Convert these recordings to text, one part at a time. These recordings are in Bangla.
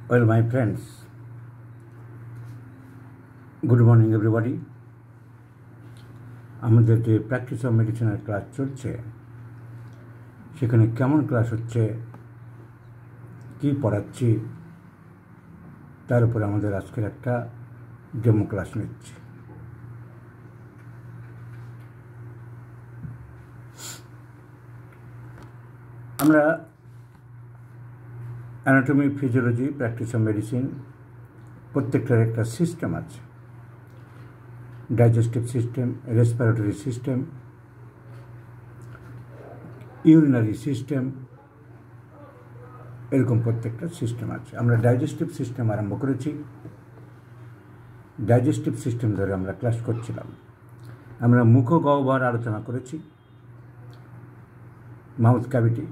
Well, my friends, good morning everybody. আমাদের যে প্র্যাকটিস অফ মেডিসিনের ক্লাস চলছে সেখানে কেমন ক্লাস হচ্ছে, কি পড়াচ্ছি, তার উপরে আমাদের আজকের একটা ডেমো ক্লাস নিচ্ছি। আমরা anatomy, physiology, practice of medicine প্রত্যেকটার একটা সিস্টেম আছে। Digestive system, respiratory system, urinary system, এরকম প্রত্যেকটা সিস্টেম আছে। আমরা ডাইজেস্টিভ সিস্টেম আরম্ভ করেছি। ডাইজেস্টিভ সিস্টেম ধরে আমরা ক্লাস করছিলাম। আমরা মুখগহ্বর আলোচনা করেছি, মাউথ ক্যাভিটি।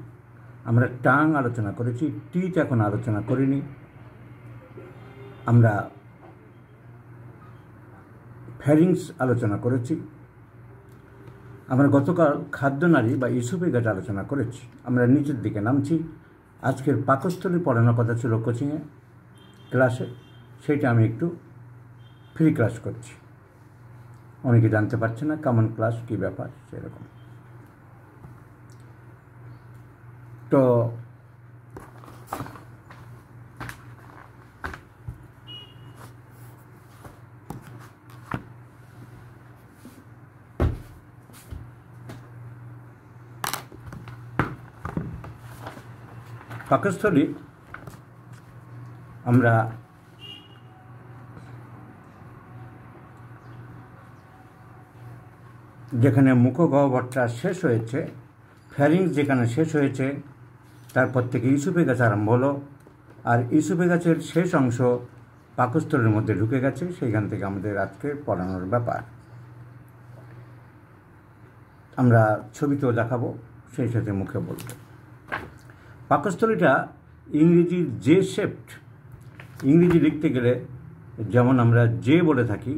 আমরা টাং আলোচনা করেছি, টিথ এখন আলোচনা করিনি। আমরা ফ্যারিংস আলোচনা করেছি। আমরা গতকাল খাদ্যনালী বা ইসোফেগাস আলোচনা করেছি। আমরা নিচের দিকে নামছি। আজকের পাকস্থলী পড়ানোর কথা ছিল কোচিংয়ে ক্লাসে, সেইটা আমি একটু ফ্রি ক্লাস করছি। অনেকে জানতে পারছে না কমন ক্লাস কী ব্যাপার, সেরকম। তো পাকস্থলী আমরা যেখানে মুখগহ্বরটা শেষ হয়েছে, ফ্যারিংস যেখানে শেষ হয়েছে, তারপর থেকে ইসোফেগাস আরম্ভ হলো। আর ইসোফেগাসের শেষ অংশ পাকস্থলীর মধ্যে ঢুকে গেছে। সেইখান থেকে আমাদের আজকে পড়ানোর ব্যাপার। আমরা ছবিতেও দেখাবো, সেই সাথে মুখে বলবো। পাকস্থলীটা ইংরেজির জে শেপড। ইংরেজি লিখতে গেলে যেমন আমরা জে বলে থাকি,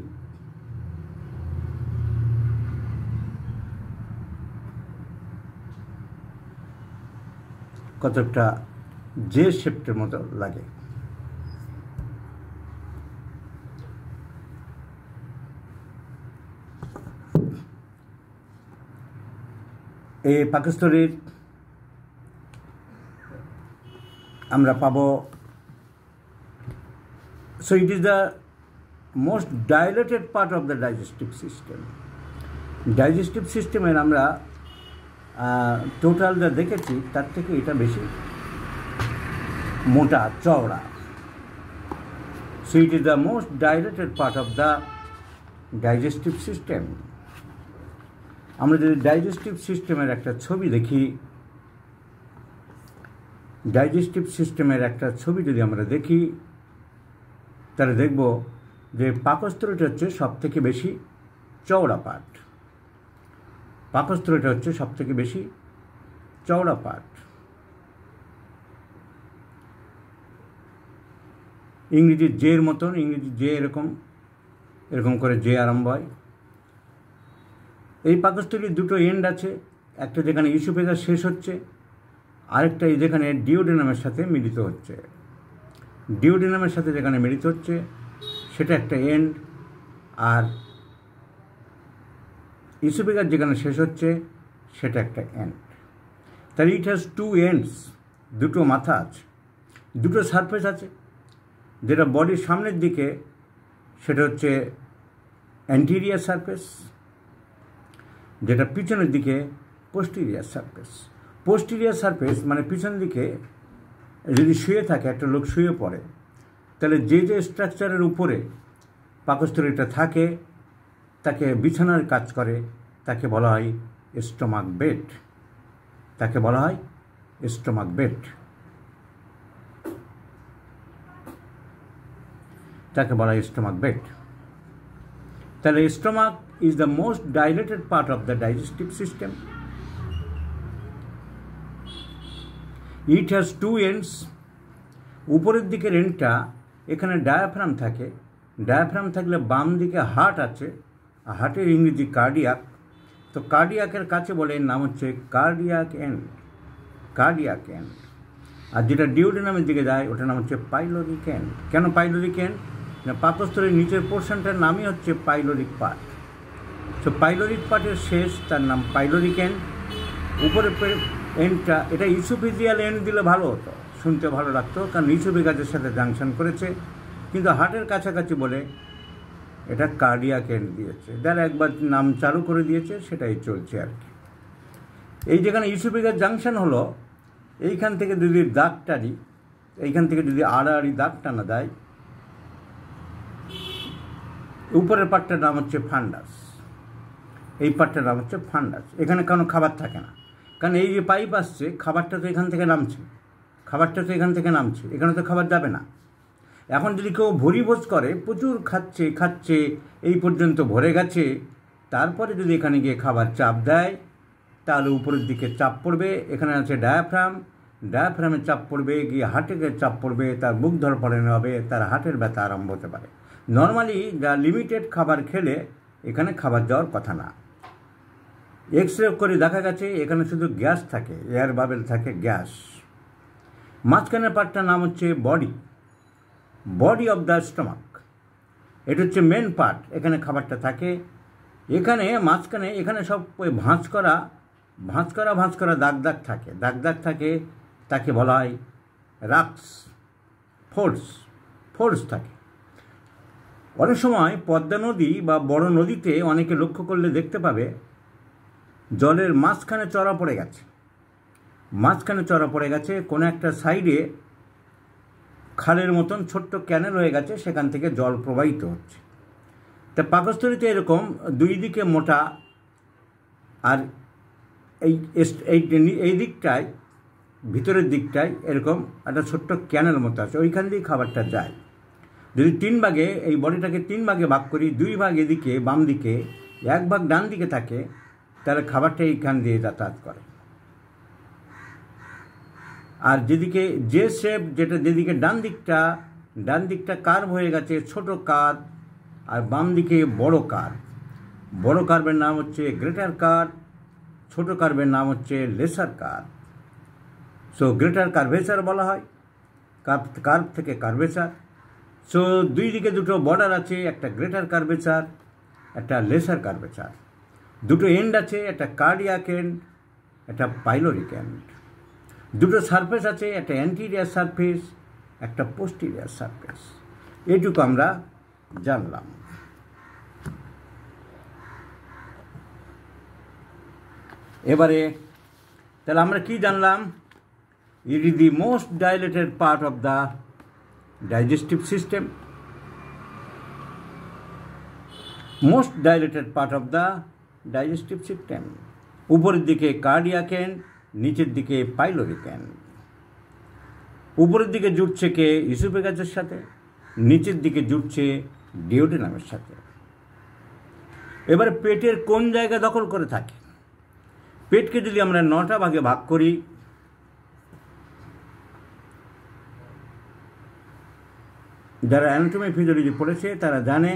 কতটা জে শেপটের মতো লাগে। এই পাকস্থলীর আমরা পাবো, so it is the most dilated part of the digestive system. Digestive সিস্টেমের আমরা টোটাল যা দেখেছি তার থেকে এটা বেশি মোটা, চওড়া। So it is the most dilated part of the digestive system. আমরা যদি ডাইজেস্টিভ সিস্টেমের একটা ছবি দেখি, ডাইজেস্টিভ সিস্টেমের একটা ছবি যদি আমরা দেখি, তাহলে দেখব যে পাকস্থলীটা হচ্ছে সবথেকে বেশি চওড়া পার্ট। পাকস্থলীটা হচ্ছে সবথেকে বেশি চওড়া পার্ট। ইংরেজির জের মতন, ইংরেজি জে এরকম এরকম করে জে আরম্ভ হয়। এই পাকস্থলীর দুটো এন্ড আছে, একটা যেখানে ইসোফেগাস শেষ হচ্ছে, আরেকটা যেখানে ডিওডেনামের সাথে মিলিত হচ্ছে। ডিওডেনামের সাথে যেখানে মিলিত হচ্ছে সেটা একটা এন্ড, আর ইসোফেগাস যেখানে শেষ হচ্ছে সেটা একটা এন্ড। তাহলে ইট হ্যাজ টু এন্ডস, দুটো মাথা আছে, দুটো সারফেস আছে। যেটা বডির সামনের দিকে সেটা হচ্ছে অ্যান্টেরিয়ার সারফেস, যেটা পিছনের দিকে পোস্টেরিয়ার সারফেস। পোস্টেরিয়ার সারফেস মানে পিছন দিকে যদি শুয়ে থাকে, একটা লোক শুয়ে পড়ে, তাহলে যে যে স্ট্রাকচারের উপরে পাকস্থলীটা থাকে, তাকে বিছানার কাজ করে, তাকে বলা হয় স্টোমাক বেড। তাকে বলা হয় স্টোমাক বেড। তাকে বলা হয় স্টোমাক বেড। তাহলে stomach is the most dilated part of the digestive system. It has two ends. উপরের দিকের এন্ডটা, এখানে ডায়াফ্রাম থাকে। ডায়াফ্রাম থাকলে বাম দিকে হার্ট আছে, হার্টের ইংরেজি কার্ডিয়াক। তো কার্ডিয়াকের কাছে বলে, এর নাম হচ্ছে কার্ডিয়াক এন্ড। Cardiac end. আর যেটা ডিওডেনামের দিকে যায় ওটার নাম হচ্ছে পাইলোরিক এন্ড। কেন পাইলোরিক এন্ড? না, পাকস্থলীর নিচের পোর্শনটার নামই হচ্ছে পাইলোরিক পার্ট। তো পাইলোরিক পার্টের শেষ তার নাম পাইলোরিক এন্ড। উপরের এন্ডটা, এটা ইসোফেজিয়াল এন্ড দিলে ভালো হতো, শুনতে ভালো লাগতো, কারণ ইসোফেগাসের সাথে জাংশন করেছে, কিন্তু হার্টের কাছাকাছি বলে এটা কার্ডিয়াক এন্ড দিয়েছে। যারা একবার নাম চালু করে দিয়েছে সেটাই চলছে আর কি। এই যেখানে ইসোফেগাস জাংশন হলো, এইখান থেকে যদি দাগ টানি, এইখান থেকে যদি আড়াআড়ি দাগ টানা দেয়, উপরের পার্টটার নাম হচ্ছে ফান্ডাস, এই পার্টটার নাম হচ্ছে ফান্ডাস। এখানে কোনো খাবার থাকে না, কারণ এই যে পাইপ আসছে, খাবারটা তো এখান থেকে নামছে, খাবারটা তো এখান থেকে নামছে, এখানে তো খাবার যাবে না। এখন যদি কেউ ভুরিভোজ করে, প্রচুর খাচ্ছে খাচ্ছে এই পর্যন্ত ভরে গেছে, তারপরে যদি এখানে গিয়ে খাবার চাপ দেয়, তাহলে উপরের দিকে চাপ পড়বে, এখানে আছে ডায়াফ্রাম, ডায়াফ্রামে চাপ পড়বে, গিয়ে হার্টে চাপ পড়বে, তার বুক ধড়ফড়ানো হবে, তার হার্টের ব্যথা আরম্ভ হতে পারে। নর্মালি যা লিমিটেড খাবার খেলে এখানে খাবার যাওয়ার কথা না। এক্স রে করে দেখা গেছে এখানে শুধু গ্যাস থাকে, এয়ার বাবেল থাকে, গ্যাস। মাঝখানের পার্টটার নাম হচ্ছে body, body of the stomach. এটা হচ্ছে মেন পার্ট, এখানে খাবারটা থাকে। এখানে মাঝখানে এখানে সব ভাঁজ করা দাগ দাগ থাকে, দাগ দাগ থাকে, তাকে বলা হয় রাক্স, ফোর্স থাকে। অনেক সময় পদ্মা নদী বা বড় নদীতে অনেকে লক্ষ্য করলে দেখতে পাবে জলের মাঝখানে চড়া পড়ে গেছে, মাঝখানে চড়া পড়ে গেছে, কোনো একটা সাইডে খালের মতন ছোট্ট ক্যানেল হয়ে গেছে, সেখান থেকে জল প্রবাহিত হচ্ছে। তা পাকস্থলীতে এরকম দুই দিকে মোটা, আর এই দিকটায়, ভিতরের দিকটায় এরকম একটা ছোট্ট ক্যানেল মতো আছে, ওইখান দিয়ে খাবারটা যায়। যদি 3 ভাগে, এই বডিটাকে 3 ভাগে ভাগ করি, 2 ভাগ এদিকে বাম দিকে, 1 ভাগ ডান দিকে থাকে, তাহলে খাবারটা এইখান দিয়ে যাতায়াত করে। আর যেদিকে যে শেপ, যেটা যেদিকে ডান দিকটা কার্ভ হয়ে গেছে, ছোট কার্ভ, আর বাম দিকে বড় কার্ভ। বড় কার্ভের নাম হচ্ছে গ্রেটার কার্ভ, ছোট কার্ভের নাম হচ্ছে lesser curve. So greater curvature বলা হয়, কার্ভ থেকে কার্ভেচার। সো দুই দিকে দুটো বর্ডার আছে, একটা গ্রেটার কার্ভেচার, একটা লেসার কার্ভেচার। দুটো এন্ড আছে, একটা কার্ডিয়াক এন্ড, একটা পাইলোরিক এন্ড। দুটো সারফেস আছে, একটা অ্যান্টিরিয়ার সারফেস, একটা পোস্টিরিয়ার সারফেস। এইটুকু আমরা জানলাম। এবারে তাহলে আমরা কি জানলাম? It is the most dilated part of the digestive system, most dilated part of the digestive system. উপরের দিকে কার্ডিয়াক এন্ড, নিচের দিকে পাইলোরিক এন্ড। উপরের দিকে জুটছে কে? ইসোফেগাসের সাথে, নিচের দিকে জুটছে ডিওডেনামের সাথে। এবারে পেটের কোন জায়গা দখল করে থাকে? পেটকে যদি আমরা 9টা ভাগে ভাগ করি, যারা অ্যানাটমি ফিজিওলজি পড়েছে তারা জানে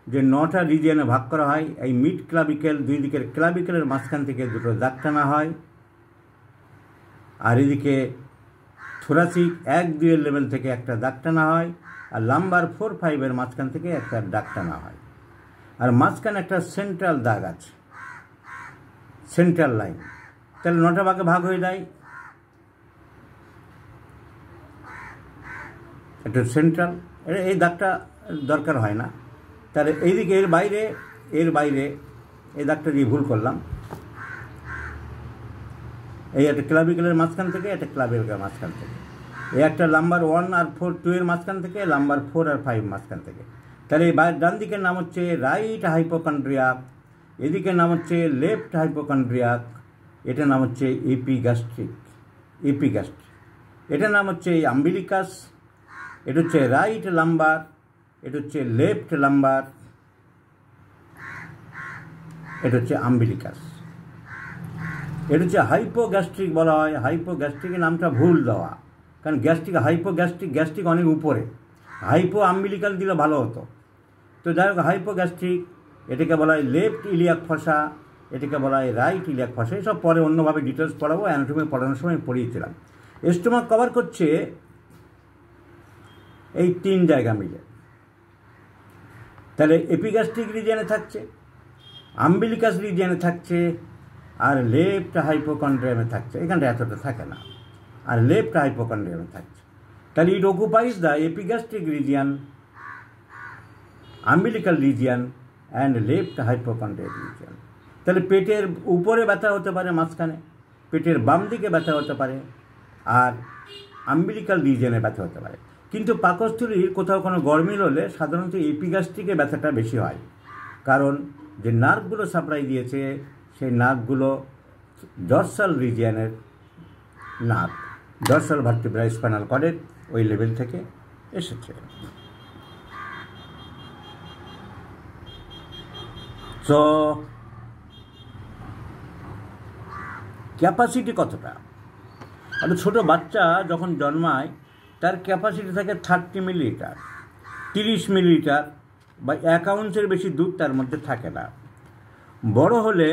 যে 9টা রিজিয়নে ভাগ করা হয়। এই মিড ক্লাভিকেল, দুই দিকের ক্লাভিকেলের মাঝখান থেকে দুটো দাগ টানা হয়, আর এদিকে থোরাসিক 1-2 লেভেল থেকে একটা দাগ টানা হয়, আর লাম্বার 4-5 মাঝখান থেকে একটা দাগ টানা হয়। আর মাঝখানে একটা সেন্ট্রাল দাগ আছে, সেন্ট্রাল লাইন। তাহলে 9টা ভাগে ভাগ হয়ে যায়। এটা সেন্ট্রাল, এই দাগটা দরকার হয় না। তাহলে এইদিকে এর বাইরে এই দাগটা দিয়ে ভুল করলাম। এই একটা ক্লাভিকেলের মাঝখান থেকে, একটা ক্লাভিকেলের মাঝখান থেকে, এই একটা লাম্বার 1 আর 2 এর মাঝখান থেকে, লাম্বার 4 আর 5 মাঝখান থেকে। তাহলে এই ডান দিকের নাম হচ্ছে রাইট হাইপোকন্ড্রিয়াক, এদিকের নাম হচ্ছে লেফট হাইপোকন্ড্রিয়াক, এটার নাম হচ্ছে এপিগ্যাস্ট্রিক, এটার নাম হচ্ছে আম্বিলিকাস, এটা হচ্ছে রাইট লাম্বার, এটা হচ্ছে লেফট লাম্বার, এটা হচ্ছে আম্বিলিকাস। এটা হচ্ছে হাইপোগ্যাস্ট্রিক বলা হয়। হাইপোগ্যাস্ট্রিকের নামটা ভুল দেওয়া, কারণ গ্যাস্ট্রিক অনেক উপরে, হাইপো আম্বিলিকাল দিলে ভালো হতো। তো যাই হোক, হাইপোগ্যাস্ট্রিক, এটাকে বলা হয় লেফট ইলিয়াক ফসা, এটাকে বলা হয় রাইট ইলিয়াক ফসা। এসব পরে অন্যভাবে ডিটেলস পড়াবো, অ্যানাটমি পড়ানোর সময় পড়িয়েছিলাম। স্টোমাক কভার করছে এই 3 জায়গা মিলে। তাহলে এপিগ্যাস্ট্রিক রিজিয়নে থাকছে, আম্বিলিকাস রিজিয়নে থাকছে, আর লেফট হাইপোকন্ড্রিয়ামে থাকছে। এখানটা এতটা থাকে না, আর লেফট হাইপোকন্ড্রিয়ামে থাকছে। তাহলে it occupies the epigastric region, umbilical region and left hypochondrial region. তাহলে পেটের উপরে ব্যথা হতে পারে, মাঝখানে পেটের বাম দিকে ব্যথা হতে পারে, আর আম্বিলিকাল রিজিয়নে ব্যথা হতে পারে। কিন্তু পাকস্থলীর কোথাও কোনো গরমিল হলে সাধারণত এপিগ্যাস্ট্রিকে ব্যথাটা বেশি হয়, কারণ যে নার্ভগুলো সাপ্লাই দিয়েছে সেই নার্ভগুলো ডর্সাল রিজিয়নের নার্ভ, ডর্সাল ভার্টিব্রা স্পাইনাল কর্ডের ওই লেভেল থেকে এসেছে। তো ক্যাপাসিটি কতটা? একটা ছোটো বাচ্চা যখন জন্মায় তার ক্যাপাসিটি থাকে 30 মিলিলিটার, 30 মিলিলিটার বা 1 আউন্সের বেশি দুধ তার মধ্যে থাকে না। বড় হলে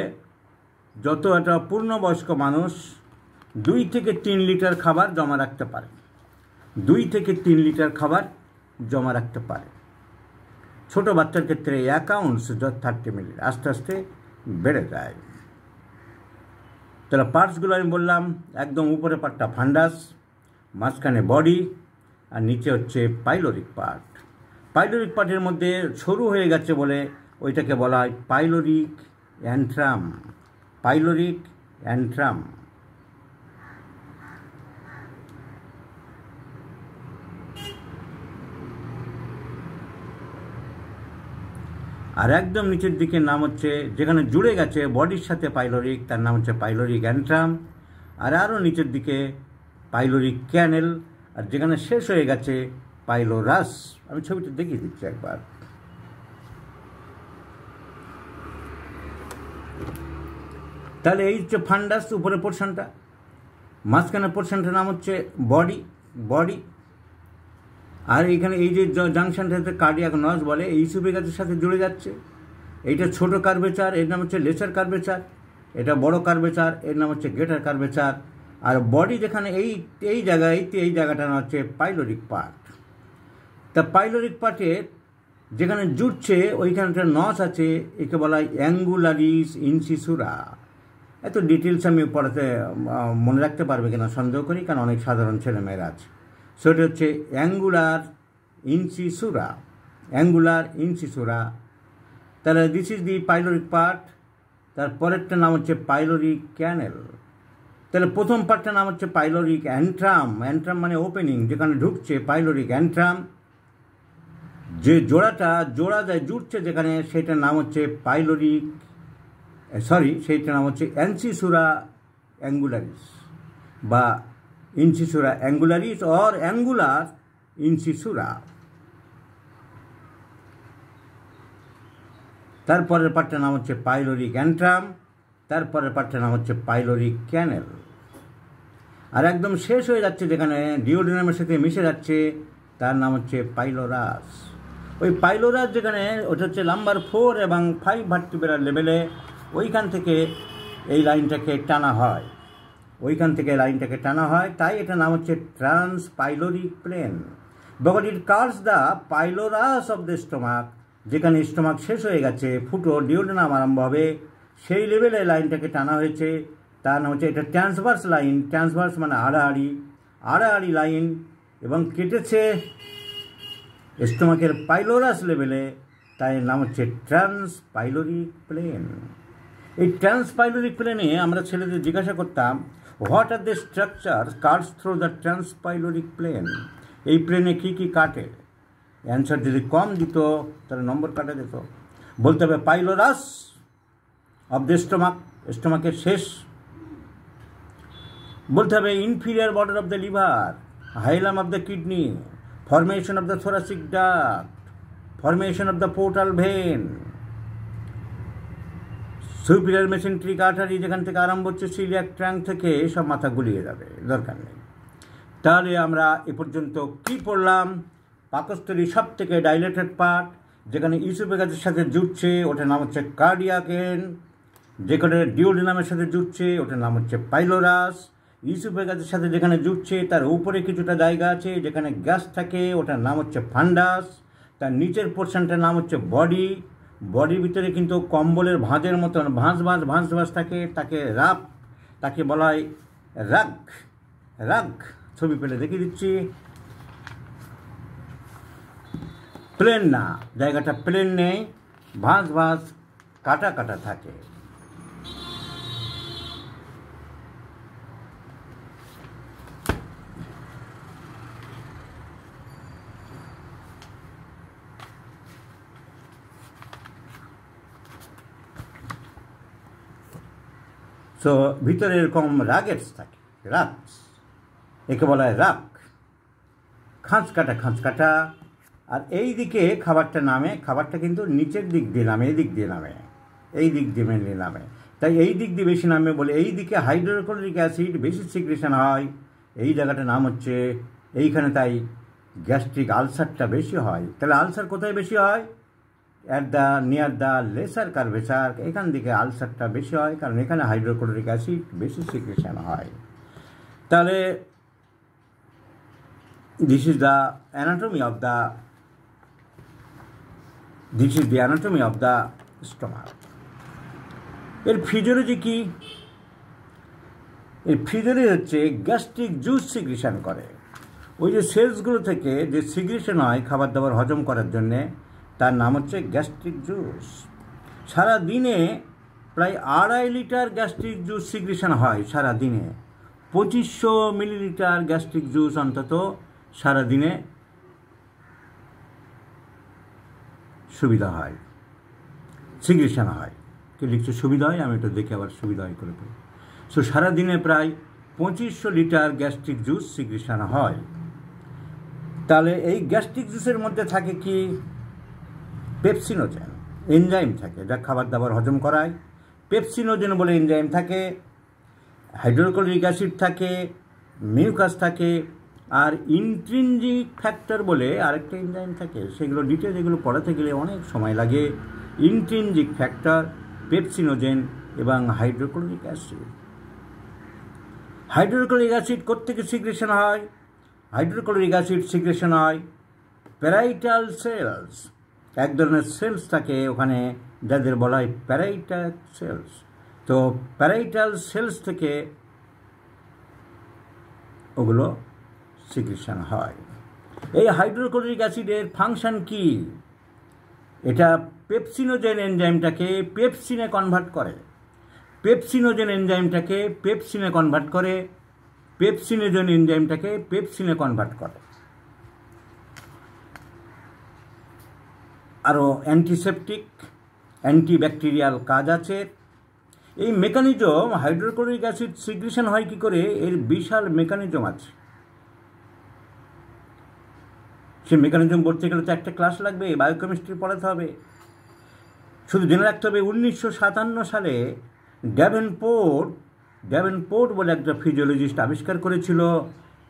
যত একটা পূর্ণবয়স্ক মানুষ 2 থেকে 3 লিটার খাবার জমা রাখতে পারে, 2 থেকে 3 লিটার খাবার জমা রাখতে পারে। ছোটো বাচ্চার ক্ষেত্রে 1 আউন্স 30 মিলিলিটার, আস্তে আস্তে বেড়ে যায়। তাহলে পার্টসগুলো আমি বললাম, একদম উপরে পার্টটা ফান্ডাস, মাঝখানে বডি, আর নিচে হচ্ছে পাইলোরিক পার্ট। পাইলোরিক পার্টের মধ্যে সরু হয়ে গেছে বলে ওইটাকে বলা হয় পাইলোরিক অ্যান্ট্রাম, পাইলোরিক অ্যান্ট্রাম। আর একদম নিচের দিকের নাম হচ্ছে, যেখানে জুড়ে গেছে বডির সাথে পাইলোরিক, তার নাম হচ্ছে পাইলোরিক অ্যান্ট্রাম। আর আরও নিচের দিকে পাইলোরিক ক্যানেল, আর যেখানে শেষ হয়ে গেছে পাইলোরাস। আমি ছবিটা দেখিয়ে দিচ্ছি একবার। তাহলে এই হচ্ছে ফান্ডাস, উপরে পোর্শনটা, মাঝখানে পোর্শনটার নাম হচ্ছে বডি, বডি। আর এইখানে এই যে জাংশনটা হচ্ছে কার্ডিয়াক নজ বলে, এই ইসোফেগাসের সাথে জুড়ে যাচ্ছে। এইটা ছোট কার্ভেচার, এর নাম হচ্ছে লেসার কার্ভেচার। এটা বড় কার্ভেচার, এর নাম হচ্ছে গ্রেটার কার্ভেচার। আর বডি যেখানে এই জায়গায়, এই জায়গাটার নাম হচ্ছে পাইলোরিক পার্ট। তা পাইলোরিক পার্টে যেখানে জুটছে ওইখানটা নস আছে, একে বলা হয় অ্যাঙ্গুলারিস ইনসিসুরা। এত ডিটেলস আমি পড়াতে মনে রাখতে পারবে কিনা সন্দেহ করি, কারণ অনেক সাধারণ ছেলেমেয়েরা আছে। সেটা হচ্ছে অ্যাঙ্গুলার ইনসিসুরা, অ্যাঙ্গুলার ইনসিসুরা। তাহলে this is the pyloric part. তার পরেরটার নাম হচ্ছে পাইলোরিক ক্যানেল। তাহলে প্রথম পার্টটার নাম হচ্ছে পাইলোরিক অ্যান্ট্রাম, অ্যান্ট্রাম মানে ওপেনিং, যেখানে ঢুকছে পাইলোরিক অ্যান্ট্রাম। যে জোড়া যায়, জুটছে যেখানে, সেটার নাম হচ্ছে পাইলোরিক, সেইটার নাম হচ্ছে অ্যানসিসুরা অ্যাঙ্গুলারিস বা ইনসিসুরা অ্যাঙ্গুলারিস অর অ্যাঙ্গুলার ইনসিসুরা। তারপরের পার্টটার নাম হচ্ছে পাইলোরিক অ্যান্ট্রাম, তারপরের পার্টটার নাম হচ্ছে পাইলোরিক ক্যানেল। আর একদম শেষ হয়ে যাচ্ছে যেখানে ডিওডিনামের সাথে মিশে যাচ্ছে, তার নাম হচ্ছে পাইলোরাস। ওই পাইলোরাস যেখানে, ওটা হচ্ছে নাম্বার 4 এবং 5 ভার্টিব্রাল লেভেলে। ওইখান থেকে এই লাইনটাকে টানা হয়, ওইখান থেকে লাইনটাকে টানা হয়, তাই এটা নাম হচ্ছে trans pyloric plane. Because it curves the pylorus of the stomach. যেখানে স্টোমাক শেষ হয়ে গেছে, ফুটো ডিওডিনাম আরম্ভ হবে, সেই লেভেলে লাইনটাকে টানা হয়েছে, তার নাম হচ্ছে, এটা ট্রান্সভার্স লাইন। ট্রান্সভার্স মানে আড়াআড়ি লাইন, এবং কেটেছে স্টোমাকের পাইলোরাস লেভেলে, তাই নাম হচ্ছে ট্রান্স পাইলোরিক প্লেন। এই ট্রান্স পাইলোরিক প্লেনে আমরা ছেলেদের জিজ্ঞাসা করতাম, what are the structure cuts through the trans pyloric plane? এই প্লেনে কী কী কাটে? অ্যান্সার যদি কম দিত তাহলে নম্বর কাটা যেত। বলতে হবে পাইলোরাস অফ দ্য স্টোমাক, স্টোমাকের শেষ। বলতে হবে inferior border of the liver, haulm of the kidney, formation of the thoracic duct, formation of the portal when, superior mesenteric artery, যেখান থেকে আরম্ভ হচ্ছে সিলিয়াক ট্র্যাঙ্ক থেকে, সব মাথা গুলিয়ে যাবে, দরকার নেই। তাহলে আমরা এ পর্যন্ত কি পড়লাম? পাকস্থলী সব থেকে ডাইলেটেড পার্ট, যেখানে ইসোফেগাসের সাথে জুটছে, ওটার নাম হচ্ছে কার্ডিয়াক এন্ড। যেখানে ডিওডিনামের সাথে জুটছে, ওটার নাম হচ্ছে পাইলোরাস। ইসোফেগাসের সাথে যেখানে জুটছে তার উপরে কিছুটা জায়গা আছে যেখানে গ্যাস থাকে, ওটার নাম হচ্ছে ফান্ডাস। তার নিচের পোর্শনটার নাম হচ্ছে বডি। বডির ভিতরে কিন্তু কম্বলের ভাঁজের মতন ভাঁজ ভাঁজ থাকে, তাকে রাপ, তাকে বলা হয় রাগ। রাগ ছবি পেলে দেখিয়ে দিচ্ছি। প্লেন না, জায়গাটা প্লেন নেই, ভাঁজ কাটা থাকে। সো ভিতরে এরকম রাগেটস থাকে, রাগস, একে বলা হয় রাগ, খাঁজ কাটা। আর এই দিকে খাবারটা নামে, খাবারটা কিন্তু নিচের দিক দিয়ে নামে, এই দিক দিয়ে নামে, এই দিক দিয়ে মেনলি নামে। তাই এই দিক দিয়ে বেশি নামে বলে এই দিকে হাইড্রোক্লোরিক অ্যাসিড বেশি সিক্রেশন হয়, এই জায়গাটার নাম হচ্ছে এইখানে। তাই গ্যাস্ট্রিক আলসারটা বেশি হয়। তাহলে আলসার কোথায় বেশি হয়? নিয়ার দ্য লেসার কার্ভেচার, এখান থেকে আলসারটা বেশি হয়, কারণ এখানে হাইড্রোক্লোরিক অ্যাসিড বেশি সিক্রেশন হয়। তাহলে this is the anatomy of the stomach. এর ফিজিওলজি কি? এর ফিজিওলজি হচ্ছে গ্যাস্ট্রিক জুস সিক্রেশন করে। ওই যে সেলসগুলো থেকে যে সিক্রেশন হয় খাবার দাবার হজম করার জন্যে, তার নাম হচ্ছে গ্যাস্ট্রিক জুস। সারা দিনে প্রায় 2.5 লিটার গ্যাস্ট্রিক জুস সিক্রেশন হয় সারা দিনে। 2500 মিলিলিটার গ্যাস্ট্রিক জুস অন্তত সারা দিনে সুবিধা হয়, সিক্রেশন হয়। কে লিখছে সুবিধা হয়? আমি এটা দেখে আবার সুবিধা হয় করে দেবো। সো সারাদিনে প্রায় 2500 লিটার গ্যাস্ট্রিক জুস সিক্রেশন হয়। তাহলে এই গ্যাস্ট্রিক জুসের মধ্যে থাকে কি? পেপসিনোজেন এনজাইম থাকে, যা খাবার দাবার হজম করায়। পেপসিনোজেন বলে এনজাইম থাকে, হাইড্রোক্লোরিক অ্যাসিড থাকে, মিউকাস থাকে, আর ইন্ট্রিনজিক ফ্যাক্টর বলে আরেকটা এনজাইম থাকে। সেগুলো ডিটেল, এগুলো পড়াতে গেলে অনেক সময় লাগে। ইন্ট্রিনজিক ফ্যাক্টর, পেপসিনোজেন এবং হাইড্রোক্লোরিক অ্যাসিড। হাইড্রোক্লোরিক অ্যাসিড কোত্থেকে সিক্রেশন হয়? হাইড্রোক্লোরিক অ্যাসিড সিক্রেশন হয় প্যারাইটাল সেলস। এক ধরনের সেলস থাকে ওখানে যাদের বলা হয় প্যারাইটাল সেলস। তো প্যারাইটাল সেলস থেকে ওগুলো সিক্রেশন হয়। এই হাইড্রোক্লোরিক অ্যাসিডের ফাংশন কি? এটা পেপসিনোজেন এনজাইমটাকে পেপসিনে কনভার্ট করে। পেপসিনোজেন এনজাইমটাকে পেপসিনে কনভার্ট করে, পেপসিনোজেন এনজাইমটাকে পেপসিনে কনভার্ট করে। আরও অ্যান্টিসেপটিক, অ্যান্টিব্যাকটেরিয়াল কাজ আছে। এই মেকানিজম, হাইড্রোক্লোরিক অ্যাসিড সিক্রেশন হয় কী করে, এর বিশাল মেকানিজম আছে। সে মেকানিজম পড়তে গেলে তো একটা ক্লাস লাগবে, বায়োকেমিস্ট্রি পড়াতে হবে। শুধু জেনে রাখতে হবে 1957 সালে ড্যাভেনপোর্ট বলে একটা ফিজিওলজিস্ট আবিষ্কার করেছিল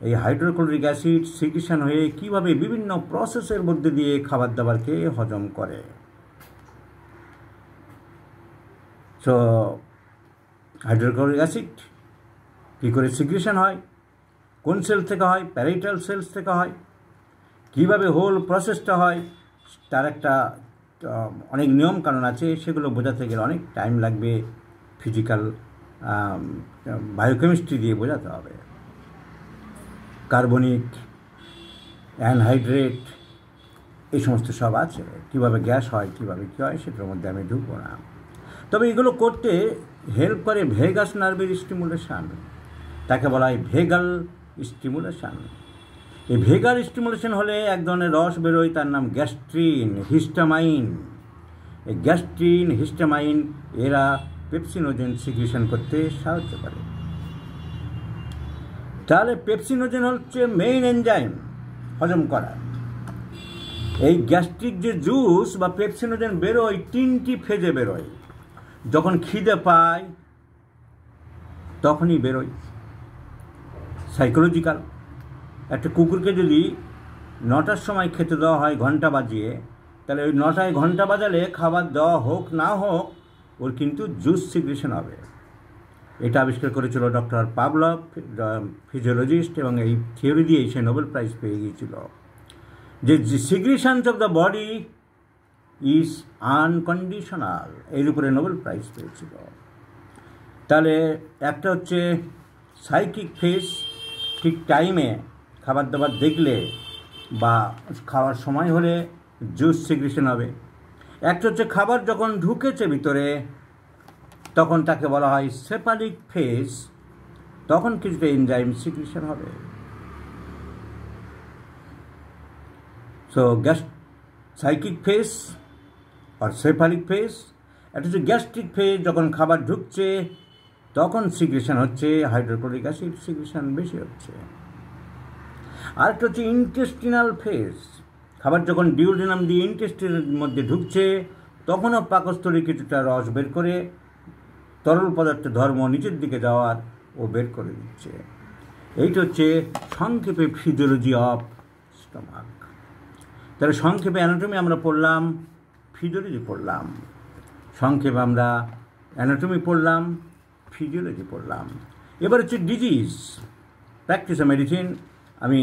এই হাইড্রোক্লোরিক অ্যাসিড সিক্রেশন হয়ে কীভাবে বিভিন্ন প্রসেসের মধ্যে দিয়ে খাবার দাবারকে হজম করে। সো হাইড্রোক্লোরিক অ্যাসিড কী করে সিক্রেশন হয়, কোন সেল থেকে হয়? প্যারাইটাল সেলস থেকে হয়। কীভাবে হোল প্রসেসটা হয় তার একটা অনেক নিয়ম কানুন আছে, সেগুলো বোঝাতে গেলে অনেক টাইম লাগবে। ফিজিক্যাল বায়োকেমিস্ট্রি দিয়ে বোঝাতে হবে। কার্বনিক, অ্যানহাইড্রেট, এই সমস্ত সব আছে। কীভাবে গ্যাস হয়, কীভাবে কী হয়, সেটার মধ্যে আমি ঢুকবো না। তবে এগুলো করতে হেল্প করে ভেগাস নার্ভের স্টিমুলেশান, তাকে বলা হয় ভেগাল স্টিমুলেশান। এই ভেগাল স্টিমুলেশন হলে এক ধরনের রস বেরোয়, তার নাম গ্যাস্ট্রিন, হিস্টামাইন। এই গ্যাস্ট্রিন, হিস্টামাইন এরা পেপসিনোজেন সিক্রেশন করতে সাহায্য করে। তাহলে পেপসিনোজেন হচ্ছে মেইন এনজাইম হজম করা। এই গ্যাস্ট্রিক যে জুস বা পেপসিনোজেন বেরোয় 3টি ফেজে বেরোয়। যখন খিদে পায় তখনই বেরোয়। সাইকোলজিক্যাল, একটা কুকুরকে যদি 9টার সময় খেতে দেওয়া হয় ঘন্টা বাজিয়ে, তাহলে ওই 9টায় ঘন্টা বাজালে খাবার দেওয়া হোক না হোক ওর কিন্তু জুস সিক্রেশন হবে। এটা আবিষ্কার করেছিল ডক্টর পাভলভ, ফিজিওলজিস্ট, এবং এই থিওরি দিয়েই সে নোবেল প্রাইজ পেয়ে গিয়েছিল যে secretions of the body is unconditional, এর উপরে নোবেল প্রাইজ পেয়েছিল। তাহলে একটা হচ্ছে সাইকিক ফেস, ঠিক টাইমে খাবার দাবার দেখলে বা খাওয়ার সময় হলে জুস সিগ্রেশন হবে। একটা হচ্ছে খাবার যখন ঢুকেছে ভিতরে তখন তাকে বলা হয় সেফালিক ফেস, তখন কিছুটা এনজাইম সিগ্রেশন হবে। সো সাইকিক ফেস আর সেফালিক ফেস। একটা হচ্ছে গ্যাস্ট্রিক ফেস, যখন খাবার ঢুকছে তখন সিগ্রেশন হচ্ছে, হাইড্রোক্লোরিক অ্যাসিড সিগ্রেশন বেশি হচ্ছে। আরেকটা হচ্ছে ইন্টেস্টিনাল ফেস, খাবার যখন ডিউওডেনাম দিয়ে ইন্টেস্টিনের মধ্যে ঢুকছে তখনও পাকস্থলী কিছুটা রস বের করে তরল পদার্থের ধর্ম নিচের দিকে যাওয়ার ও বের করে দিচ্ছে। এইটা হচ্ছে সংক্ষেপে ফিজিওলজি অফ স্টমাক। তাহলে সংক্ষেপে অ্যানাটমি আমরা পড়লাম, ফিজিওলজি পড়লাম, সংক্ষেপে আমরা অ্যানাটমি পড়লাম, ফিজিওলজি পড়লাম। এবার হচ্ছে ডিজিজ, প্র্যাকটিস অফ মেডিসিন। আমি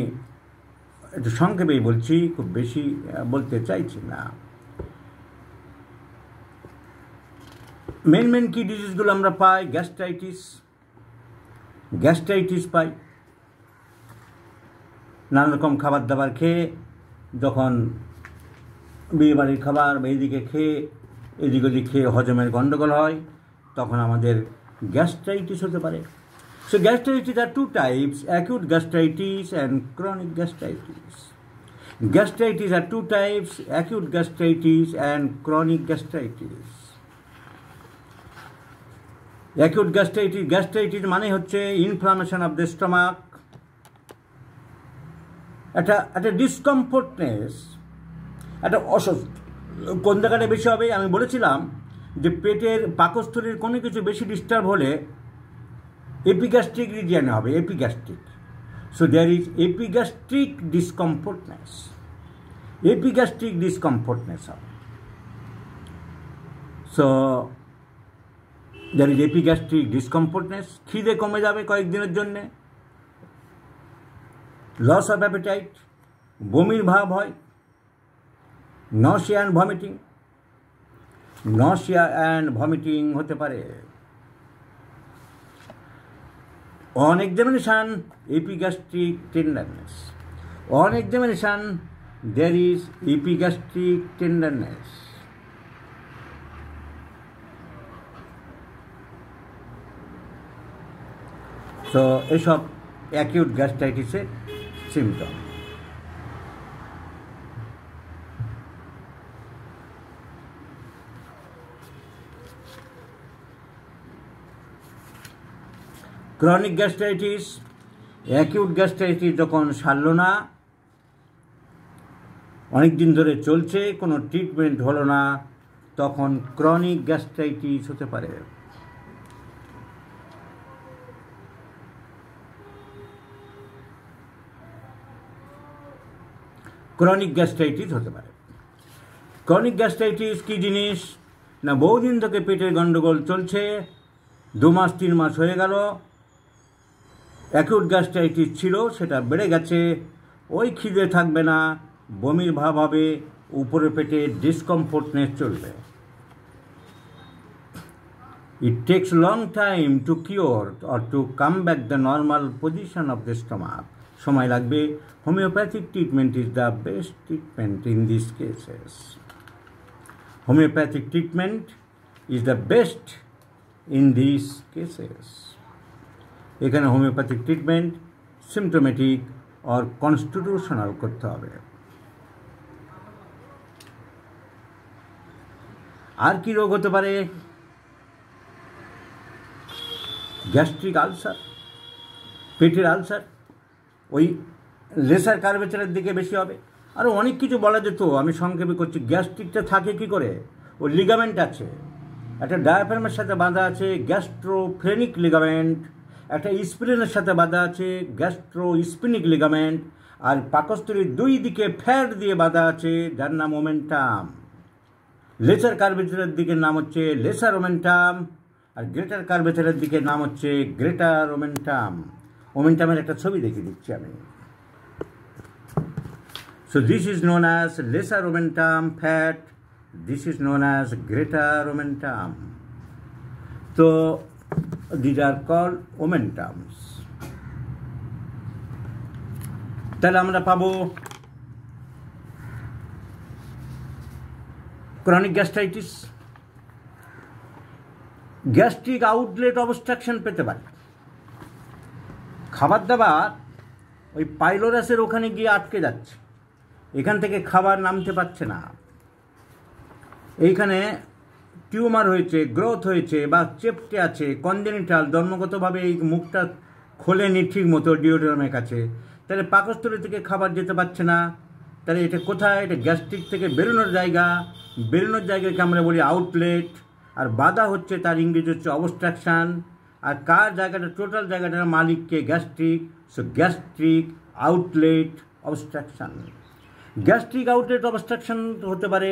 একটু সংক্ষেপেই বলছি, খুব বেশি বলতে চাইছি না। মেন কি ডিজিজগুলো আমরা পাই? গ্যাস্ট্রাইটিস পাই নানা রকম খাবার দাবার খেয়ে, যখন বিয়েবাড়ির খাবার বা এইদিকে খেয়ে এদিক ওদিক খেয়ে হজমের গণ্ডগোল হয় তখন আমাদের গ্যাস্ট্রাইটিস হতে পারে। So gastritis are two types, acute gastritis and chronic gastritis. Gastritis are two types, acute gastritis and chronic gastritis. Acute gastritis মানে হচ্ছে ইনফ্লামেশন অফ দ্য স্টমাক, একটা ডিসকমফোর্টনেস, একটা অস্বস্তি। কোন জায়গাটা বেশি হবে? আমি বলেছিলাম যে পেটের পাকস্থলীর কোনো কিছু বেশি ডিস্টার্ব হলে এপিগ্যাস্ট্রিক রিজিয়নে হবে, epigastric. So there is epigastric discomfortness হবে। So there is epigastric discomfortness. খিদে কমে যাবে কয়েকদিনের জন্যে, লস অফ অ্যাপিটাইট, বমির ভাব হয়, নশিয়া অ্যান্ড ভমিটিং হতে পারে। On examination, epigastric tenderness. On examination, there is epigastric tenderness. So, এসব অ্যাকিউট গ্যাস্ট্রাইটিসের symptom. Chronic gastritis, acute gastritis যখন সারল না, অনেক দিন ধরে চলছে, কোনো ট্রিটমেন্ট হলো না, তখন ক্রনিক গ্যাস্ট্রাইটিস হতে পারে। ক্রনিক গ্যাস্ট্রাইটিস কী জিনিস না? বহুদিন থেকে পেটের গণ্ডগোল চলছে, 2 মাস 3 মাস হয়ে গেল, অ্যাকিউট গ্যাস্ট্রাইটিস ছিল, সেটা বেড়ে গেছে, ওই খিদে থাকবে না, বমির ভাব হবে, উপরে পেটে ডিসকমফোর্টনেস চলবে। It takes long time to cure or to come back the normal position of the stomach. সময় লাগবে। Homeopathic treatment is the best treatment in this cases. Homeopathic treatment is the best in this cases. এখানে হোমিওপ্যাথিক ট্রিটমেন্ট সিমটোমেটিক আর কনস্টিটিউশনাল করতে হবে। আর কি রোগ হতে পারে? গ্যাস্ট্রিক আলসার, পেটের আলসার, ওই লেসার কার্ভেচারের দিকে বেশি হবে। আরও অনেক কিছু বলা যেত, আমি সংক্ষেপে করছি। গ্যাস্ট্রিকটা থাকে কি করে? ওই লিগামেন্ট আছে, একটা ডায়াফ্রামের সাথে বাঁধা আছে গ্যাস্ট্রোফ্রেনিক লিগামেন্ট, একটা স্প্লিনের সাথে বাঁধা আছে গ্যাস্ট্রোস্পিনিক লিগামেন্ট, আর পাকস্থলীর 2 দিকে ফ্যাট দিয়ে বাঁধা আছে যার নাম ওমেন্টাম। লেসার কার্ভেচারের দিকের নাম হচ্ছে লেসার ওমেন্টাম, আর গ্রেটার কার্ভেচারের দিকে নাম হচ্ছে গ্রেটার ওমেন্টাম। ওমেন্টামের একটা ছবি দেখিয়ে দিচ্ছি আমি। So this is known as lesser omentum fat, this is known as greater omentum. So these are called omentums. তাহলে আমরা পাবো chronic gastritis, gastric outlet obstruction পেতে পারে। খাবার দাবার ওই পাইলোরাসের ওখানে গিয়ে আটকে যাচ্ছে, এখান থেকে খাবার নামতে পারছে না, এইখানে টিউমার হয়েছে, গ্রোথ হয়েছে বা চেপটে আছে, কনজেনিটাল, জন্মগতভাবে এই মুখটা খোলেনি ঠিক মতো ডিওড্রামের কাছে, তাহলে পাকস্থলী থেকে খাবার যেতে পারছে না। তাহলে এটা কোথায়? এটা গ্যাস্ট্রিক থেকে বেরোনোর জায়গা, বেরোনোর জায়গাকে আমরা বলি আউটলেট, আর বাধা হচ্ছে তার ইংরেজি হচ্ছে অবস্ট্রাকশান। আর কার জায়গাটা, টোটাল জায়গাটার মালিককে gastric. So gastric outlet obstruction. Gastric outlet obstruction হতে পারে,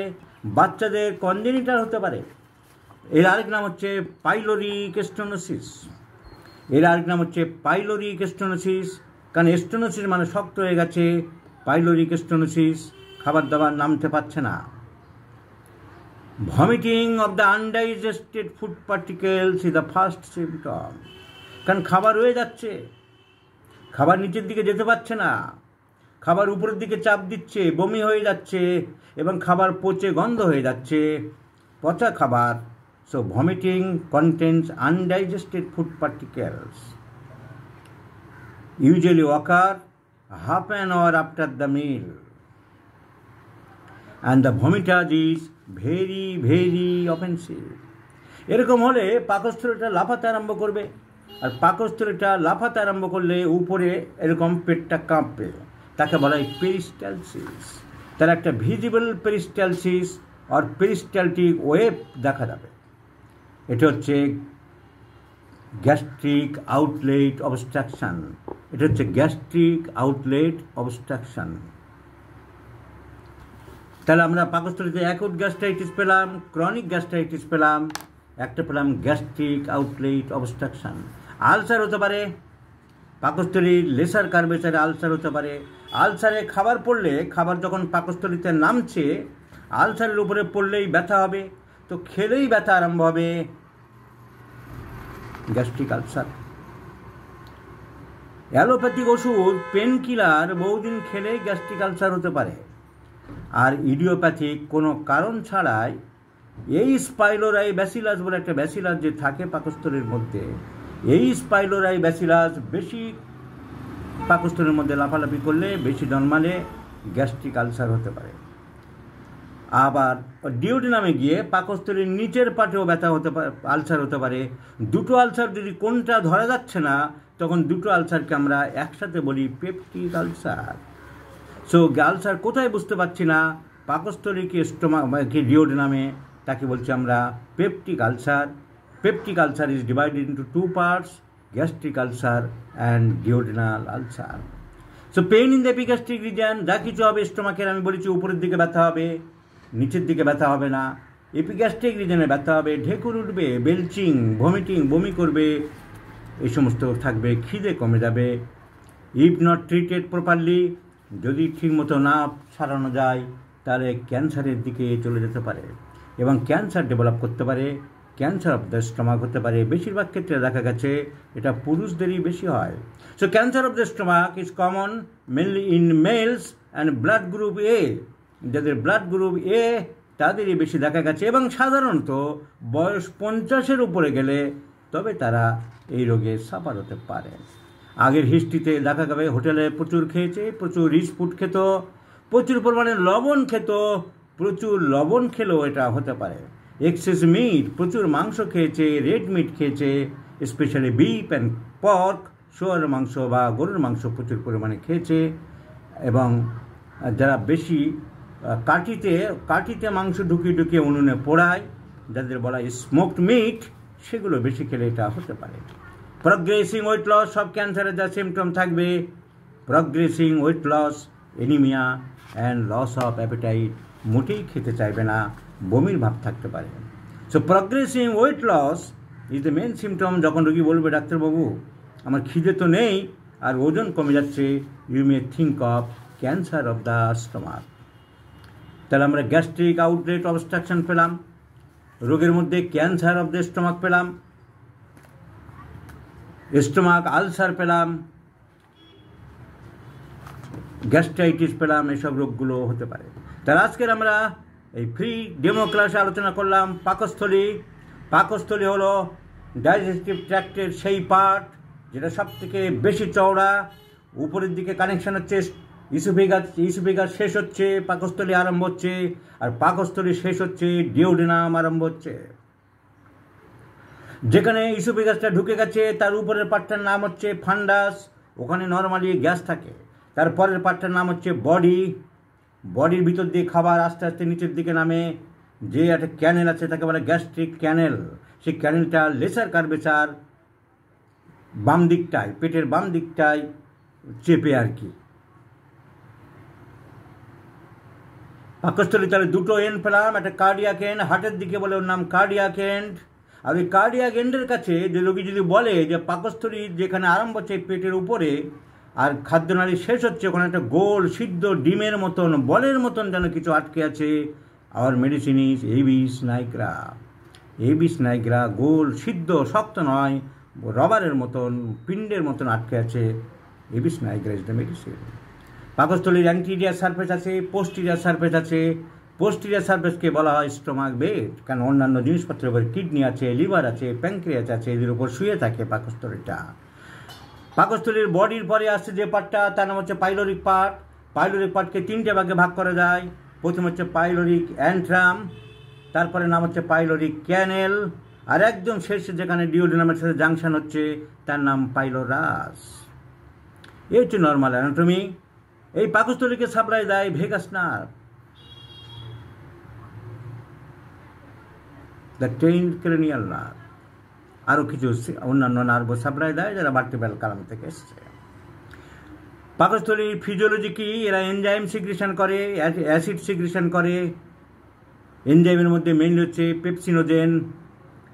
বাচ্চাদের কনজেনিটাল হতে পারে। এর আরেক নাম হচ্ছে পাইলোরিক স্টেনোসিস। এর আরেক নাম হচ্ছে পাইলোরিক স্টেনোসিস, কারণ স্টেনোসিস মানে শক্ত হয়ে গেছে, পাইলোরিক স্টেনোসিস, খাবার দাবার নামতে পারছে না। Vomiting of the undigested food particles is the first symptom, কারণ খাবার রয়ে যাচ্ছে, খাবার নিচের দিকে যেতে পারছে না, খাবার উপরের দিকে চাপ দিচ্ছে, বমি হয়ে যাচ্ছে এবং খাবার পচে গন্ধ হয়ে যাচ্ছে, পচা খাবার। So vomiting contents undigested food particles usually occur half an hour after the meal and the vomitage is very very offensive. এরকম হলে পাকস্থলীটা লাফাতে আরম্ভ করবে, আর পাকস্থলীটা লাফাতে আরম্ভ করলে উপরে এরকম পেটটা কাঁপবে, তাকে বলা হয় পেরিস্টালসিস। তার একটা ভিজিবল পেরিস্টালসিস আর পেরিস্টালটিক ওয়েভ দেখা যাবে। এটা হচ্ছে গ্যাস্ট্রিক আউটলেট অবস্ট্রাকশন। এটা হচ্ছে গ্যাস্ট্রিক আউটলেট অবস্ট্রাকশন। তাহলে আমরা পাকস্থলীতে অ্যাকুট গ্যাস্ট্রাইটিস পেলাম, ক্রনিক গ্যাস্ট্রাইটিস পেলাম, একটা পেলাম গ্যাস্ট্রিক আউটলেট অবস্ট্রাকশন। আলসার হতে পারে, পাকস্থলীর লেসার কার্ভেচারে আলসার হতে পারে। আলসারে খাবার পড়লে, খাবার যখন পাকস্থলীতে নামছে আলসারের উপরে পড়লেই ব্যথা হবে, তো খেলেই ব্যথা আরম্ভ হবে, গ্যাস্ট্রিক আলসার। অ্যালোপ্যাথিক ওষুধ, পেন কিলার বহুদিন খেলেই গ্যাস্ট্রিক আলসার হতে পারে। আর ইডিওপ্যাথিক কোনো কারণ ছাড়াই এই স্পাইলোরাই ব্যাসিলাস বলে একটা ব্যাসিলাস যে থাকে পাকস্থলীর মধ্যে, এই স্পাইলোরাই ব্যাসিলাস বেশি পাকস্থলীর মধ্যে লাফালাফি করলে, বেশি জন্মালে গ্যাস্ট্রিক আলসার হতে পারে। আবার ডিওডিনামে গিয়ে পাকস্থলীর নিচের পাটেও ব্যথা হতে পারে, আলসার হতে পারে। দুটো আলসার যদি কোনটা ধরা যাচ্ছে না, তখন দুটো আলসারকে আমরা একসাথে বলি পেপটিক আলসার। সো আলসার কোথায় বুঝতে পারছি না, পাকস্থলী কি স্টোমাক কি ডিওডিনামে, তাকে বলছি আমরা peptic ulcer. Peptic ulcer is divided into two parts, gastric ulcer and duodenal ulcer. So pain in the epigastric region, যা কিছু হবে স্টোমাকের, আমি বলেছি উপরের দিকে ব্যথা হবে, নিচের দিকে ব্যথা হবে না। এপিগ্যাস্ট্রিক রিজনে ব্যথা হবে, ঢেকুর উঠবে, বেলচিং, ভমিটিং, বমি করবে, এই সমস্ত থাকবে, খিদে কমে যাবে। ইফ নট ট্রিটেড প্রপারলি, যদি ঠিকমতো না সারানো যায় তাহলে ক্যান্সারের দিকে চলে যেতে পারে এবং ক্যান্সার ডেভেলপ করতে পারে, ক্যান্সার অফ দ্য স্টোমাক হতে পারে। বেশিরভাগ ক্ষেত্রে দেখা গেছে এটা পুরুষদেরই বেশি হয়। So cancer of the stomach is common mainly in males and blood group A. যাদের ব্লাড গ্রুপ এ তাদেরই বেশি দেখা গেছে এবং সাধারণত বয়স 50-এর উপরে গেলে তবে তারা এই রোগে সাফার হতে পারে। আগের হিস্ট্রিতে দেখা যাবে হোটেলে প্রচুর খেয়েছে, প্রচুর রিচ ফুড খেত, প্রচুর পরিমাণে লবণ খেত, প্রচুর লবণ খেলেও এটা হতে পারে। এক্সেস মিট, প্রচুর মাংস খেয়েছে, রেড মিট খেয়েছে, স্পেশালি বিফ অ্যান্ড পর্ক, শুয়োরের মাংস বা গরুর মাংস প্রচুর পরিমাণে খেয়েছে। এবং যারা বেশি কাঠিতে মাংস ঢুকিয়ে উনুনে পোড়ায়, যাদের বলা হয় স্মোকড মিট, সেগুলো বেশি খেলে এটা হতে পারে। প্রগ্রেসিং ওয়েট লস, সব ক্যান্সারের যা সিমটম থাকবে, progressing weight loss, anaemia and loss of appetite, মোটেই খেতে চাইবে না, বমির ভাব থাকতে পারে। So progressing weight loss is the main symptom. যখন রোগী বলবে ডাক্তারবাবু আমার খিদে তো নেই আর ওজন কমে যাচ্ছে, you may think of cancer of the stomach. তাহলে আমরা গ্যাস্ট্রিক আউটলেট অবস্ট্রাকশন পেলাম, রোগের মধ্যে ক্যান্সার অফ দ্য স্টমাক পেলাম, স্টমাক আলসার পেলাম, গ্যাস্ট্রাইটিস পেলাম, এসব রোগগুলো হতে পারে। তাহলে আজকের আমরা এই ফ্রি ডেমো ক্লাসে আলোচনা করলাম পাকস্থলী। পাকস্থলী হলো ডাইজেস্টিভ ট্র্যাক্টের সেই পার্ট যেটা সব থেকে বেশি চওড়া, উপরের দিকে কানেকশন হচ্ছে ইসোফেগাস, ইসোফেগাস শেষ হচ্ছে পাকস্থলী আরম্ভ হচ্ছে, আর পাকস্থলী শেষ হচ্ছে ডিওডেনাম আরম্ভ হচ্ছে। যেখানে ইসোফেগাসটা ঢুকে গেছে তার উপরের পার্টটার নাম হচ্ছে ফান্ডাস, ওখানে নর্মালি গ্যাস থাকে। তারপরের পার্টটার নাম হচ্ছে বডি, বডির ভিতর দিয়ে খাবার আস্তে আস্তে নিচের দিকে নামে, যে একটা ক্যানেল আছে তাকে বলে গ্যাস্ট্রিক ক্যানেল। সেই ক্যানেলটা লেসার কার্ভেচার বাম দিকটায়, পেটের বাম দিকটায় চেপে আর কি। পাকস্থলী তাহলে দুটো এন্ড পেলাম, একটা কার্ডিয়াক এন্ড, হার্টের দিকে বলে ওর নাম কার্ডিয়াক এন্ড। আর ওই কার্ডিয়াক এন্ডের কাছে যে রোগী যদি বলে যে পাকস্থলী যেখানে আরম্ভ হচ্ছে পেটের উপরে আর খাদ্যনালী শেষ হচ্ছে, ওখানে একটা গোল সিদ্ধ ডিমের মতন বলের মতন যেন কিছু আটকে আছে, our medicine is abies nigra. Abies nigra গোল সিদ্ধ, শক্ত নয়, রবারের মতন পিণ্ডের মতন আটকে আছে, abies nigra is the medicine. পাকস্থলীর অ্যান্টিরিয়ার সারফেস আছে, পোস্টিরিয়ার সারফেস আছে। পোস্টিরিয়ার সারফেসকে বলা হয় স্টোমাক বেড, কারণ অন্যান্য জিনিসপত্রের উপর কিডনি আছে, লিভার আছে, প্যাঙ্ক্রিয়াস আছে, এদের উপর শুয়ে থাকে পাকস্থলীটা। পাকস্থলীর বডির পরে আসছে যে পার্টটা তার নাম হচ্ছে পাইলোরিক পার্ট। পাইলোরিক পার্টকে তিনটে ভাগে ভাগ করা যায়। প্রথম হচ্ছে পাইলোরিক অ্যান্ট্রাম, তারপরে নাম হচ্ছে পাইলোরিক ক্যানেল, আর একদম শেষে যেখানে ডিওডেনামের সাথে জাংশন হচ্ছে তার নাম পাইলোরাস। এই হচ্ছে নর্মাল অ্যানাটমি। এই পাকস্থলীকে সাপ্লাই দেয় vagus nerve, the ten cranial nerve, আরও কিছু অন্যান্য নার্ভ সাপ্লাই দেয় যারা ভার্টিব্রাল কালাম থেকে এসছে। পাকস্থলীর ফিজিওলজি কি? এরা এনজাইম সিক্রেশন করে, অ্যাসিড সিক্রেশন করে। এনজাইমের মধ্যে মেইনলি হচ্ছে পেপসিনোজেন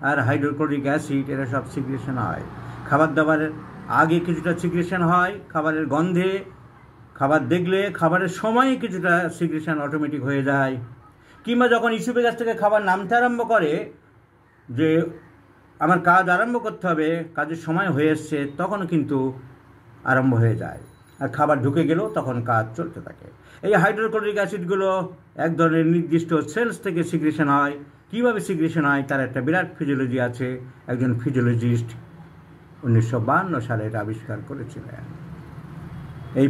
আর হাইড্রোক্লোরিক অ্যাসিড, এরা সব সিক্রেশন হয়। খাবার দাবারের আগে কিছুটা সিক্রেশন হয়, খাবারের গন্ধে, খাবার দেখলে, খাবারের সময়ে কিছুটা সিক্রেশন অটোমেটিক হয়ে যায়। কিংবা যখন ইসোফেগাস থেকে খাবার নামতে আরম্ভ করে যে আমার কাজ আরম্ভ করতে হবে, কাজের সময় হয়ে এসছে, তখনও কিন্তু আরম্ভ হয়ে যায়। আর খাবার ঢুকে গেলেও তখন কাজ চলতে থাকে। এই হাইড্রোক্লোরিক অ্যাসিডগুলো এক ধরনের নির্দিষ্ট সেলস থেকে সিক্রেশন হয়। কীভাবে সিক্রেশন হয় তার একটা বিরাট ফিজিওলজি আছে। একজন ফিজিওলজিস্ট 1952 সালে এটা আবিষ্কার করেছিলেন। এই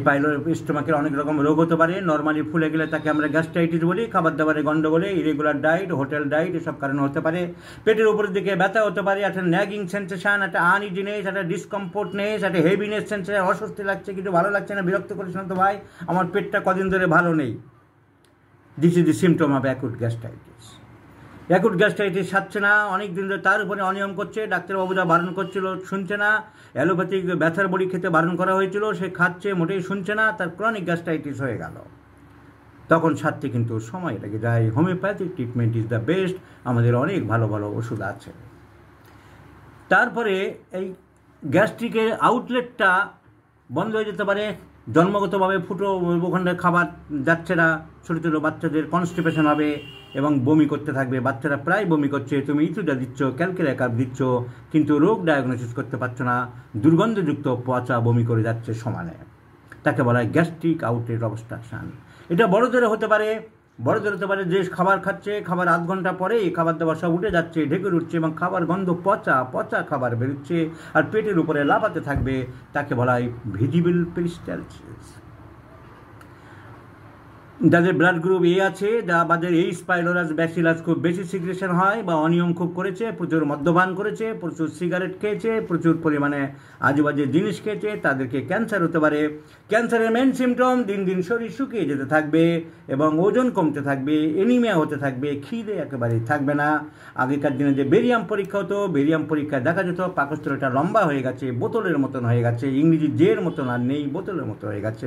স্টোমাকের অনেক রকম রোগ হতে পারে। নর্মালি ফুলে গেলে তাকে আমরা গ্যাস্ট্রাইটিস বলি, খাবার দাবারের গন্ডগোলে, ইরেগুলার ডায়েট, হোটেল ডায়েট, এসব কারণে হতে পারে। পেটের উপরের দিকে ব্যথা হতে পারে, একটা ন্যাগিং সেন্সেশন, একটা আনইজিনেস, একটা ডিসকমফোর্টনেস, একটা হেভিনেস সেন্সেশন, অস্বস্তি লাগছে, কিছু ভালো লাগছে না, বিরক্ত করিস না তো ভাই, আমার পেটটা কদিন ধরে ভালো নেই। This is the symptom of acute gastritis. Acute gastritis সারছে না, অনেক দিন ধরে তার উপরে অনিয়ম করছে, ডাক্তারবাবু যা বারণ করছিল শুনছে না, অ্যালোপ্যাথিক ব্যথার বড়ি খেতে বারণ করা হয়েছিল, সে খাচ্ছে, মোটেই শুনছে না, তার ক্রনিক গ্যাস্ট্রাইটিস হয়ে গেল। তখন সারতে কিন্তু সময় লেগে যায়। Homeopathic treatment is the best, আমাদের অনেক ভালো ভালো ওষুধ আছে। তারপরে এই গ্যাস্ট্রিকের আউটলেটটা বন্ধ হয়ে যেতে পারে, জন্মগতভাবে ফুটো, ওখানে খাবার যাচ্ছে না, ছোটো ছোটো বাচ্চাদের কনস্টিপেশন হবে এবং বমি করতে থাকবে। বাচ্চারা প্রায় বমি করছে, তুমি ইতুডা দিচ্ছ, ক্যালকুলেকার দিচ্ছ, কিন্তু রোগ ডায়াগনোসিস করতে পারছো না, দুর্গন্ধযুক্ত পচা বমি করে যাচ্ছে সমানে। তাকে বলা হয় গ্যাস্ট্রিক আউটলেট অবস্ট্রাকশন। এটা বড়দের হতে পারে, বড়দের হতে পারে যে খাবার খাচ্ছে, খাবার আধ ঘন্টা পরে খাবার দাবার সব উঠে যাচ্ছে, ঢেকে উঠছে এবং খাবার গন্ধ পচা পচা খাবার বেরোচ্ছে আর পেটের উপরে লাফাতে থাকবে, তাকে বলা হয় ভিজিবল পেরিস্টালসিস। যাদের ব্লাড গ্রুপ এ আছে, যাদের এইচ পাইলোরাস ব্যাসিলাস খুব বেশি সিক্রেশন হয় বা অনিয়ম খুব করেছে, প্রচুর মদ্যপান করেছে, প্রচুর সিগারেট খেয়েছে, প্রচুর পরিমাণে আজেবাজে জিনিস খেয়েছে, তাদেরকে ক্যান্সার হতে পারে। ক্যান্সারের মেন সিমটম দিন দিন শরীর শুকিয়ে যেতে থাকবে এবং ওজন কমতে থাকবে, এনিমিয়া হতে থাকবে, খিদে একেবারেই থাকবে না। আগেকার দিনে যে বেরিয়াম পরীক্ষা হতো, বেরিয়াম পরীক্ষায় দেখা যেত পাকস্থলীটা লম্বা হয়ে গেছে, বোতলের মতন হয়ে গেছে, ইংরেজি জের মতন আর নেই, বোতলের মতো হয়ে গেছে।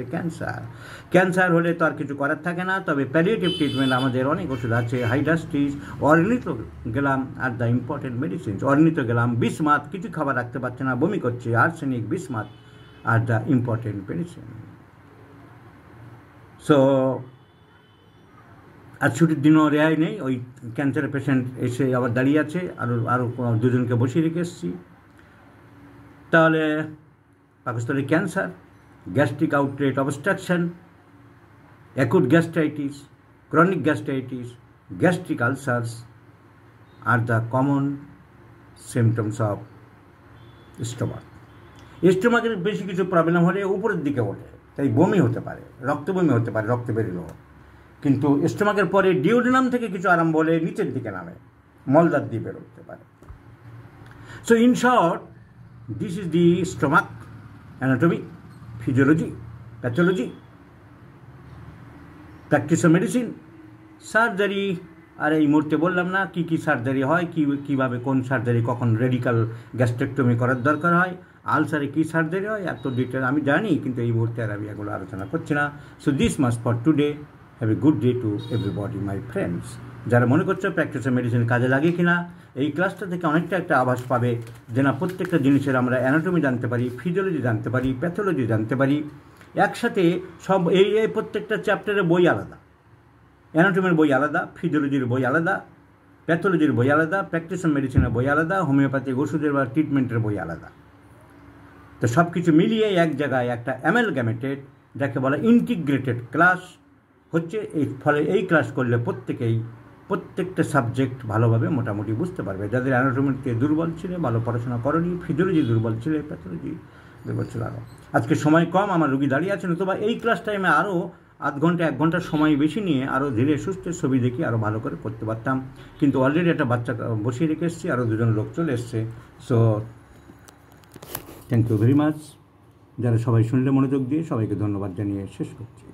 ক্যান্সার হলে তো আর কিছু করার থাকে না, তবে প্যালিয়েটিভ ট্রিটমেন্ট আমাদের অনেক ওষুধ আছে। Hydrastis, ornithogalum are the important medicines. Ornithogalum, bismuth, কিছু খাবার রাখতে পারছে না, বমি করছে, arsenic, bismuth are the important medicine. So আর ছুটির দিনও রেহাই নেই, ওই ক্যান্সারের পেশেন্ট এসে আবার দাঁড়িয়ে আছে, আরও দুজনকে বসিয়ে রেখে এসেছি। তাহলে পাকস্থলী cancer, gastric outlet obstruction, acute gastritis, chronic gastritis, gastric ulcers are the common symptoms of stomach. স্টোমাকের বেশি কিছু প্রবলেম হলে উপরের দিকে ওঠে, তাই বমি হতে পারে, রক্তবমি হতে পারে, রক্ত বেরোলেও। কিন্তু স্টোমাকের পরে ডিওডিনাম থেকে কিছু আরম্ভ হলে নিচের দিকে নামে, মলদার দিয়ে বেরোতে পারে। So in short, this is the stomach anatomy, physiology, pathology, practice of medicine, surgery. আর এই মুহূর্তে বললাম না কী কী সার্জারি হয়, কীভাবে কোন সার্জারি কখন রেডিক্যাল গ্যাস্ট্রেক্টমি করার দরকার হয়, আলসারে কী সার্জারি হয়, এত ডিটেল আমি জানি, কিন্তু এই মুহূর্তে আর আমি এগুলো আলোচনা করছি না। So this must for today. Have a good day to everybody my friends. যারা মনে করছো প্র্যাকটিস অফ মেডিসিন কাজে লাগে কিনা, এই ক্লাসটা থেকে অনেকটা একটা আভাস পাবে যে না, প্রত্যেকটা জিনিসের আমরা অ্যানাটমি জানতে পারি, ফিজিওলজি জানতে পারি, প্যাথোলজি জানতে পারি, একসাথে সব। এই প্রত্যেকটা চ্যাপ্টারের বই আলাদা, অ্যানাটমির বই আলাদা, ফিজিওলজির বই আলাদা, প্যাথোলজির বই আলাদা, প্র্যাকটিস অফ মেডিসিনের বই আলাদা, হোমিওপ্যাথিক ওষুধের বা ট্রিটমেন্টের বই আলাদা। তো সব কিছু মিলিয়ে এক জায়গায় একটা অ্যামালগামেটেড, যাকে বলা ইন্টিগ্রেটেড ক্লাস হচ্ছে। এই ফলে এই ক্লাস করলে প্রত্যেকটা সাবজেক্ট ভালোভাবে মোটামুটি বুঝতে পারবে। যাদের অ্যানাটমিতে দুর্বল ছিলে, ভালো পড়াশোনা করনি, ফিজিওলজি দুর্বল ছিলে, প্যাথোলজি দুর্বল ছিল আরও। আজকে সময় কম, আমার রুগী দাঁড়িয়ে আছেন, অথবা এই ক্লাস টাইমে আরও আধ ঘন্টা 1 ঘন্টার সময় বেশি নিয়ে আরও ধীরে সুস্থে ছবি দেখি আরও ভালো করে করতে পারতাম, কিন্তু অলরেডি একটা বাচ্চা বসিয়ে রেখে এসেছি, আরও 2জন লোক চলে এসছে। So thank you very much. যারা সবাই শুনলে মনোযোগ দিয়ে, সবাইকে ধন্যবাদ জানিয়ে শেষ করছি।